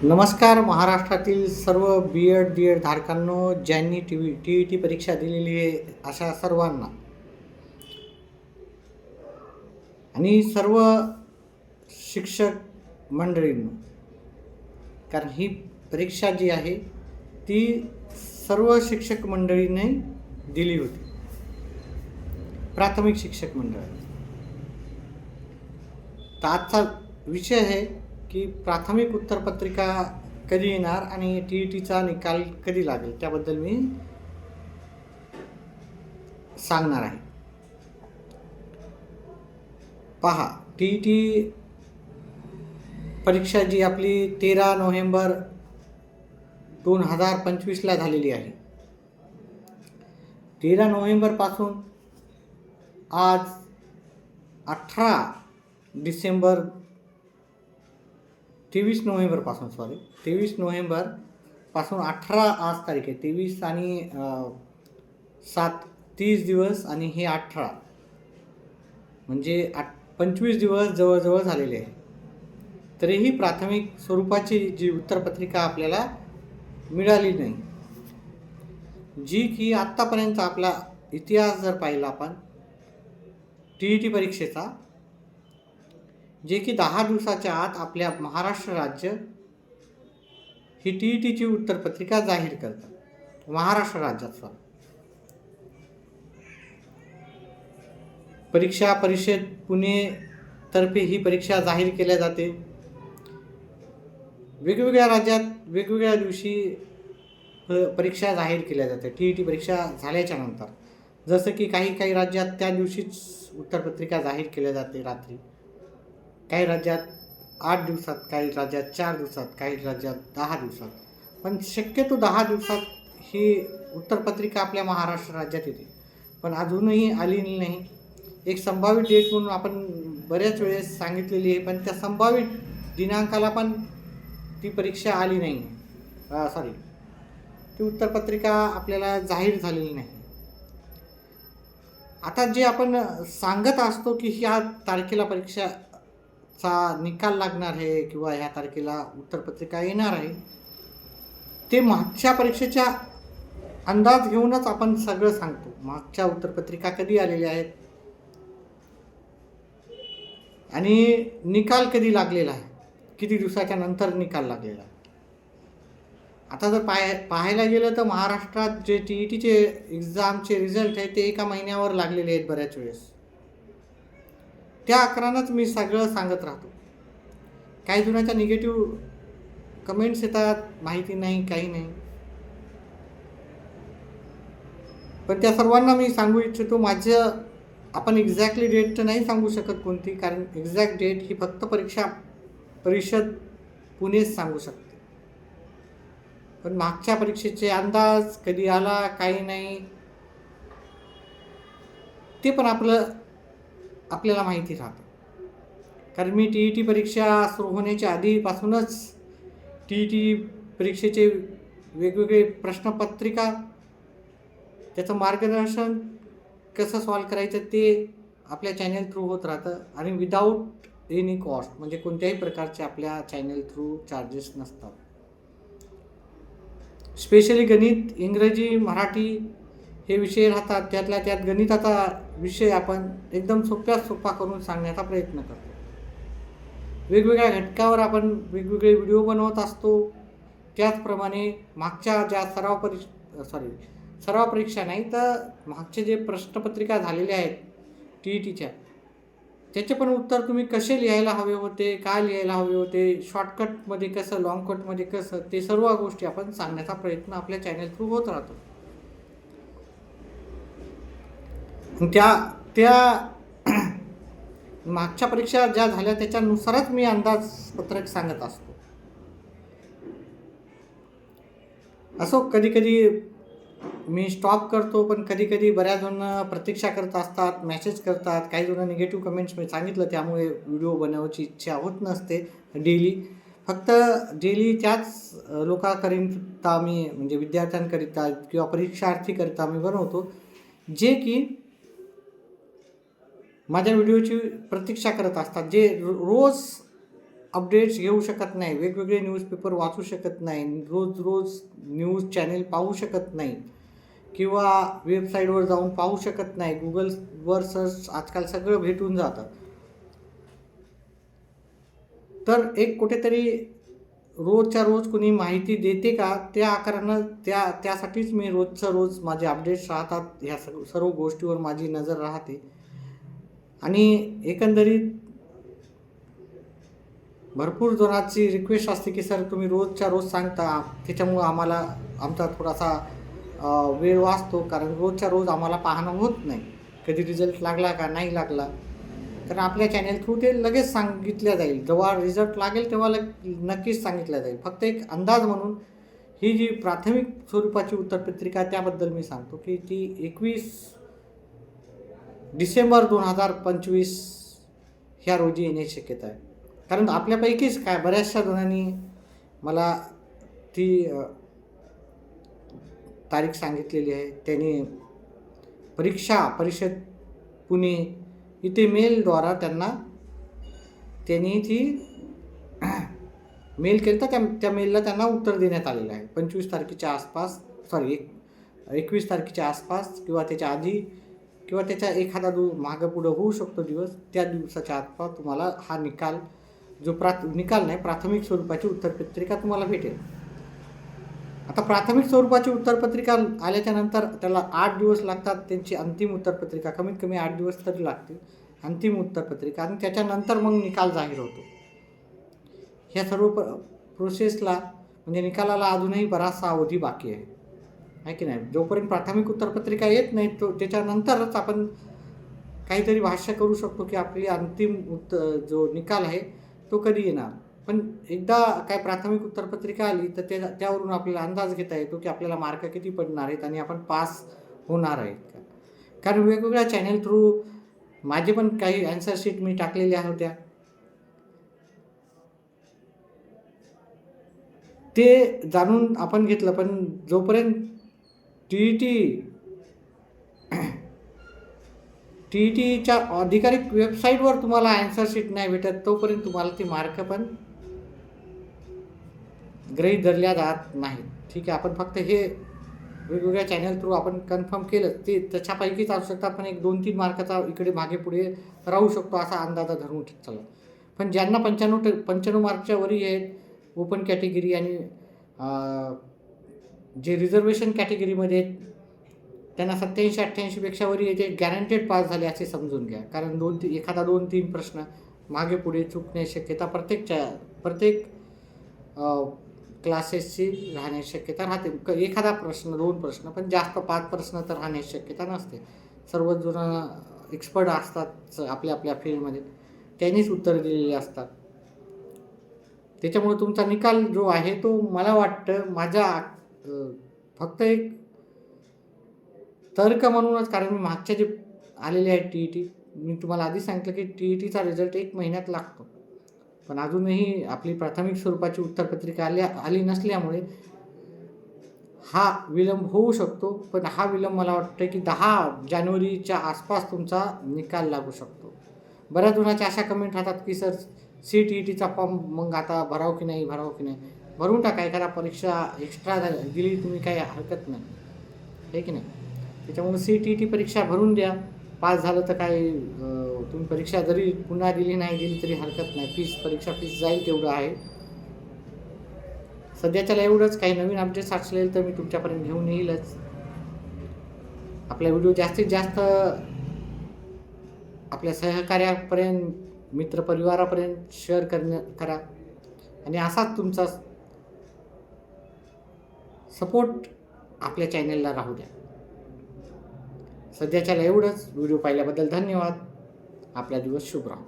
नमस्कार महाराष्ट्रातील सर्व बी एड धारकांनो, ज्यांनी टी ई टी परीक्षा दिलेली आहे अशा सर्वांना आणि सर्व शिक्षक मंडळींनो, कारण ही परीक्षा जी आहे ती सर्व शिक्षक मंडळींनी दिली होती, प्राथमिक शिक्षक मंडळाने. तर आजचा विषय आहे की प्राथमिक उत्तरपत्रिका कधी येणार आणि टी ई टीचा निकाल कधी लागेल, त्याबद्दल मी सांगणार आहे. पहा, टी ई टी परीक्षा जी आपली 13 नोव्हेंबर 2025ला झालेली आहे. 13 नोव्हेंबरपासून आज 18 डिसेंबर 23 नोव्हेंबरपासून 18 आज तारीख आहे. 23 आणि 7 30 दिवस आणि हे 18 म्हणजे 25 दिवस जवळजवळ झालेले आहे. तरीही प्राथमिक स्वरूपाची जी उत्तरपत्रिका आपल्याला मिळाली नाही, जी की आत्तापर्यंत आपला इतिहास जर पाहिला आपण टी ई टी परीक्षेचा, जे की 10 दिवसाच्या आत आपल्या महाराष्ट्र राज्य ही टी ई टीची उत्तरपत्रिका जाहीर करतात. महाराष्ट्र राज्यात परीक्षा परिषद पुणे तर्फे ही परीक्षा जाहीर केल्या जाते. वेगवेगळ्या राज्यात वेगवेगळ्या दिवशी परीक्षा जाहीर केल्या जाते टी ई टी परीक्षा झाल्याच्या नंतर. जसं की काही राज्यात त्या दिवशीच उत्तरपत्रिका जाहीर केल्या जाते रात्री, काही राज्यात 8 दिवसात, काही राज्यात 4 दिवसात, काही राज्यात 10 दिवसात. पण शक्यतो 10 दिवसात ही उत्तरपत्रिका आपल्या महाराष्ट्र राज्यात येते, पण अजूनही आली नाही. एक संभावित डेट म्हणून आपण बऱ्याच वेळेस सांगितलेली आहे, पण त्या संभावित दिनांकाला पण ती परीक्षा आली नाही. ती उत्तरपत्रिका आपल्याला जाहीर झालेली नाही. आता जे आपण सांगत असतो की ह्या तारखेला परीक्षाचा निकाल लागणार आहे किंवा ह्या तारखेला उत्तरपत्रिका येणार आहे, ते मागच्या परीक्षेच्या अंदाज घेऊनच आपण सगळं सांगतो. मागच्या उत्तरपत्रिका कधी आलेल्या आहेत आणि निकाल कधी लागलेला आहे, किती दिवसाच्या नंतर निकाल लागलेला आहे. आता जर पाहायला गेलं तर महाराष्ट्रात जे टी ई टीचे एक्झामचे रिझल्ट आहेत ते एका महिन्यावर लागलेले आहेत बऱ्याच वेळेस. त्या अकरानंच मी सगळं सांगत राहतो. काही जणांच्या निगेटिव्ह कमेंट्स येतात, माहिती नाही, काही नाही, पण त्या सर्वांना मी सांगू इच्छितो, आपण एक्झॅक्टली डेट तर नाही सांगू शकत कोणती, कारण एक्झॅक्ट डेट ही फक्त परीक्षा परिषद पुणेच सांगू शकते. पण मागच्या परीक्षेचे अंदाज कधी आला, काही नाही, ते पण आपल्याला माहिती राहतं. कारण मी टी ई टी परीक्षा सुरू होण्याच्या आधीपासूनच टी ई टी परीक्षेचे वेगवेगळे प्रश्नपत्रिका, त्याचं मार्गदर्शन कसं सॉल्व करायचं ते आपल्या चॅनल थ्रू होत राहतं आणि विदाऊट एनी कॉस्ट, म्हणजे कोणत्याही प्रकारचे आपल्या चॅनल थ्रू चार्जेस नसतात. स्पेशली गणित, इंग्रजी, मराठी हे विषय राहतात. त्यातल्या त्यात गणिताचा विषय आपण एकदम सोपा करून सांगण्याचा प्रयत्न करतो. वेगवेगळ्या घटकावर आपण वेगवेगळे व्हिडिओ बनवत असतो. त्याचप्रमाणे मागच्या ज्या सराव परीक्षा नाही तर मागचे जे प्रश्नपत्रिका झालेले आहेत टी ई टीच्या, त्याचे पण उत्तर तुम्ही कसे लिहायला हवे होते, काय लिहायला हवे होते, शॉर्टकटमध्ये कसं, लॉंगकटमध्ये कसं, ते सर्व गोष्टी आपण सांगण्याचा प्रयत्न आपल्या चॅनल थ्रू होत राहतो. त्या मागच्या परीक्षा ज्या झाल्या त्याच्यानुसारच मी अंदाजपत्रक सांगत असतो. असो, कधी मी स्टॉप करतो, पण कधी बऱ्याच जण प्रतीक्षा करत असतात, मेसेज करतात. काही जण निगेटिव्ह कमेंट्स मी सांगितलं, त्यामुळे व्हिडिओ बनवायची इच्छा होत नसते डेली. फक्त डेली त्याच लोकांकरिता मी, म्हणजे विद्यार्थ्यांकरिता किंवा परीक्षार्थीकरिता मी बनवतो, जे की माझ्या व्हिडिओची प्रतीक्षा करत असतात, जे रोज अपडेट्स घेऊ शकत नाही, वेगवेगळे न्यूजपेपर वाचू शकत नाही, रोज रोज न्यूज चॅनेल पाहू शकत नाही किंवा वेबसाईटवर जाऊन पाहू शकत नाही. गुगलवर सर्च आजकाल सगळं भेटून जातं. तर एक कुठेतरी रोजच्या रोज कोणी माहिती देते का, त्या आकारानं त्यासाठीच मी रोजच्या रोज माझे अपडेट्स राहतात. ह्या सर्व गोष्टीवर माझी नजर राहते आणि एकंदरीत भरपूर जणांची रिक्वेस्ट असते की सर तुम्ही रोजच्या रोज सांगता, त्याच्यामुळं आम्हाला आमचा थोडासा वेळ वाचतो, कारण रोजच्या रोज आम्हाला पाहणं होत नाही कधी रिझल्ट लागला का नाही लागला. कारण आपल्या चॅनेल थ्रू ते लगेच सांगितलं जाईल, जेव्हा रिझल्ट लागेल तेव्हा नक्कीच सांगितलं जाईल. फक्त एक अंदाज म्हणून ही जी प्राथमिक स्वरूपाची उत्तरपत्रिका त्याबद्दल मी सांगतो की ती 21 डिसेंबर 2025 ह्या रोजी येण्याची शक्यता आहे. कारण आपल्यापैकीच काय बऱ्याचशा जणांनी मला ती तारीख सांगितलेली आहे. त्यांनी परिषद पुणे इथे मेलद्वारा त्यांनी ती मेल केलं तर त्या मेलला त्यांना उत्तर देण्यात आलेलं आहे. 25 तारखेच्या आसपास 21 तारखेच्या आसपास किंवा त्याच्या आधी किंवा त्याच्या एखादा मागं पुढं होऊ शकतो दिवस, त्या दिवसाच्या आसपास तुम्हाला हा निकाल निकाल नाही, प्राथमिक स्वरूपाची उत्तरपत्रिका तुम्हाला भेटेल. आता प्राथमिक स्वरूपाची उत्तरपत्रिका आल्याच्या नंतर त्याला 8 दिवस लागतात. त्यांची अंतिम उत्तरपत्रिका कमीत कमी 8 दिवस तरी लागतील, अंतिम उत्तरपत्रिका, आणि त्याच्यानंतर मग निकाल जाहीर होतो. ह्या सर्व प्रोसेसला म्हणजे निकालाला अजूनही बराचसा अवधी बाकी आहे की नाही. जोपर्यंत प्राथमिक उत्तरपत्रिका येत नाही त्याच्यानंतरच आपण काहीतरी भाष्य करू शकतो की आपली अंतिम जो निकाल आहे तो कधी येणार. पण एकदा काय प्राथमिक उत्तरपत्रिका आली तर त्यावरून आपल्याला अंदाज घेता येतो की आपल्याला मार्क किती पडणार आहेत आणि आपण पास होणार आहेत का. कारण वेगवेगळ्या चॅनेल थ्रू माझे पण काही ॲन्सर शीट मी टाकलेल्या होत्या, ते जाणून आपण घेतलं. पण जोपर्यंत TETच्या अधिकारिक वेबसाईटवर तुम्हाला ॲन्सर शीट नाही भेटत तोपर्यंत तुम्हाला ती मार्क पण गृहीत धरल्या जात नाहीत. ठीक आहे, आपण फक्त हे वेगवेगळ्या चॅनल थ्रू आपण कन्फर्म केलं ते त्याच्यापैकीच असू शकतात, पण एक 2-3 मार्काचा इकडे मागे पुढे राहू शकतो असा अंदाजा धरून चला. पण ज्यांना 95 मार्कच्या वरी आहेत ओपन कॅटेगरी आणि जे रिझर्वेशन कॅटेगरीमध्ये आहेत त्यांना 87-88 पेक्षा वरी याचे गॅरंटेड पास झाले असे समजून घ्या. कारण एखादा 2-3 प्रश्न मागे पुढे चुकण्याची शक्यता प्रत्येक क्लासेसची राहण्याची शक्यता राहते. एखादा प्रश्न 2 प्रश्न, पण जास्त 5 प्रश्न तर राहण्याची शक्यता नसते. सर्वच जण एक्सपर्ट असतात आपल्या फील्डमध्ये, त्यांनीच उत्तर दिलेली असतात. त्याच्यामुळे तुमचा निकाल जो आहे तो मला वाटतं माझ्या फक्त एक तर्क म्हणूनच, कारण मी मागच्या जे आलेले आहेत TET, मी तुम्हाला आधी सांगितलं की TETचा रिझल्ट 1 महिन्यात लागतो. पण अजूनही आपली प्राथमिक स्वरूपाची उत्तरपत्रिका आली नसल्यामुळे हा विलंब होऊ शकतो. पण हा विलंब मला वाटतं की 10 जानेवारीच्या आसपास तुमचा निकाल लागू शकतो. बऱ्याच जणांच्या अशा कमेंट राहतात की सर CTETचा फॉर्म मग आता भरावं की नाही भरून टाका. एखादा परीक्षा एक्स्ट्रा दिली तुम्ही, काही हरकत नाही, आहे की नाही. त्याच्यामुळे CTET परीक्षा भरून द्या. पास झालं तर काय तुम्ही परीक्षा जरी पुन्हा दिली तरी हरकत नाही. परीक्षा फीस जाईल तेवढं आहे. सध्याच्याला एवढंच. काही नवीन अपडेट्स असलेले तर मी तुमच्यापर्यंत घेऊन येईलच. आपला व्हिडिओ जास्तीत जास्त आपल्या सहकार्यापर्यंत, मित्रपरिवारापर्यंत शेअर करा आणि असाच तुमचा सपोर्ट आपल्या चॅनेलला राहू द्या. सध्याच्याला एवढंच. व्हिडिओ पाहिल्याबद्दल धन्यवाद. आपला दिवस शुभ राहो.